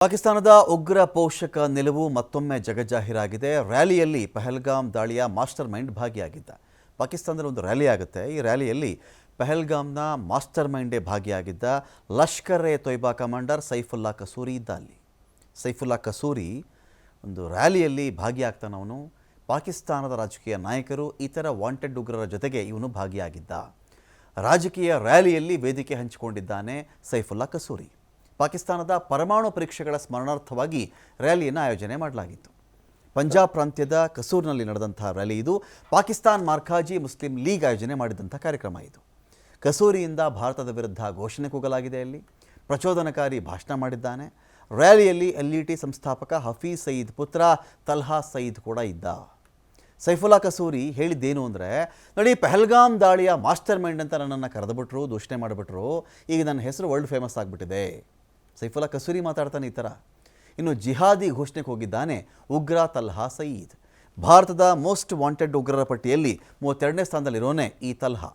ಪಾಕಿಸ್ತಾನದ ಉಗ್ರ ಪೋಷಕ ನಿಲುವು ಮತ್ತೊಮ್ಮೆ ಜಗಜ್ಜಾಹೀರಾಗಿದೆ. ರ್ಯಾಲಿಯಲ್ಲಿ ಪಹಲ್ಗಾಮ್ ದಾಳಿಯ ಮಾಸ್ಟರ್ ಮೈಂಡ್ ಭಾಗಿಯಾಗಿದ್ದ. ಪಾಕಿಸ್ತಾನದಲ್ಲಿ ಒಂದು ರ್ಯಾಲಿ ಆಗುತ್ತೆ. ಈ ರ್ಯಾಲಿಯಲ್ಲಿ ಪಹಲ್ಗಾಮ್ನ ಮಾಸ್ಟರ್ ಮೈಂಡೇ ಭಾಗಿಯಾಗಿದ್ದ ಲಷ್ಕರ್ ಎ ತೊಯ್ಬಾ ಕಮಾಂಡರ್ ಸೈಫುಲ್ಲಾ ಕಸೂರಿ ಇದ್ದ ಅಲ್ಲಿ. ಸೈಫುಲ್ಲಾ ಕಸೂರಿ ಒಂದು ರ್ಯಾಲಿಯಲ್ಲಿ ಭಾಗಿಯಾಗ್ತಾನವನು. ಪಾಕಿಸ್ತಾನದ ರಾಜಕೀಯ ನಾಯಕರು ಇತರ ವಾಂಟೆಡ್ ಉಗ್ರರ ಜೊತೆಗೆ ಇವನು ಭಾಗಿಯಾಗಿದ್ದ. ರಾಜಕೀಯ ರ್ಯಾಲಿಯಲ್ಲಿ ವೇದಿಕೆ ಹಂಚಿಕೊಂಡಿದ್ದಾನೆ ಸೈಫುಲ್ಲಾ ಕಸೂರಿ. ಪಾಕಿಸ್ತಾನದ ಪರಮಾಣು ಪರೀಕ್ಷೆಗಳ ಸ್ಮರಣಾರ್ಥವಾಗಿ ರ್ಯಾಲಿಯನ್ನು ಆಯೋಜನೆ ಮಾಡಲಾಗಿತ್ತು. ಪಂಜಾಬ್ ಪ್ರಾಂತ್ಯದ ಕಸೂರ್ನಲ್ಲಿ ನಡೆದಂಥ ರ್ಯಾಲಿ ಇದು. ಪಾಕಿಸ್ತಾನ್ ಮಾರ್ಕಾಜಿ ಮುಸ್ಲಿಂ ಲೀಗ್ ಆಯೋಜನೆ ಮಾಡಿದಂಥ ಕಾರ್ಯಕ್ರಮ ಇದು. ಕಸೂರಿಯಿಂದ ಭಾರತದ ವಿರುದ್ಧ ಘೋಷಣೆ ಕೂಗಲಾಗಿದೆ. ಅಲ್ಲಿ ಪ್ರಚೋದನಕಾರಿ ಭಾಷಣ ಮಾಡಿದ್ದಾನೆ. ರ್ಯಾಲಿಯಲ್ಲಿ LET ಸಂಸ್ಥಾಪಕ ಹಫೀಜ್ ಸಯೀದ್ ಪುತ್ರ ತಲ್ಹಾ ಸಯೀದ್ ಕೂಡ ಇದ್ದ. ಸೈಫುಲ್ಲಾ ಕಸೂರಿ ಹೇಳಿದ್ದೇನು ಅಂದರೆ, ನೋಡಿ, ಪಹಲ್ಗಾಮ್ ದಾಳಿಯ ಮಾಸ್ಟರ್ ಮೈಂಡ್ ಅಂತ ನನ್ನನ್ನು ಕರೆದುಬಿಟ್ರು, ದೂಷಣೆ ಮಾಡಿಬಿಟ್ರು. ಈಗ ನನ್ನ ಹೆಸರು ವರ್ಲ್ಡ್ ಫೇಮಸ್ ಆಗಿಬಿಟ್ಟಿದೆ. ಸೈಫುಲ್ಲಾ ಕಸೂರಿ ಮಾತಾಡ್ತಾನೆ ಈ ಥರ. ಇನ್ನು ಜಿಹಾದಿ ಘೋಷಣೆಗೆ ಹೋಗಿದ್ದಾನೆ ಉಗ್ರ ತಲ್ಹಾ ಸಯೀದ್. ಭಾರತದ ಮೋಸ್ಟ್ ವಾಂಟೆಡ್ ಉಗ್ರರ ಪಟ್ಟಿಯಲ್ಲಿ 32ನೇ ಸ್ಥಾನದಲ್ಲಿರೋನೇ ಈ ತಲ್ಹಾ.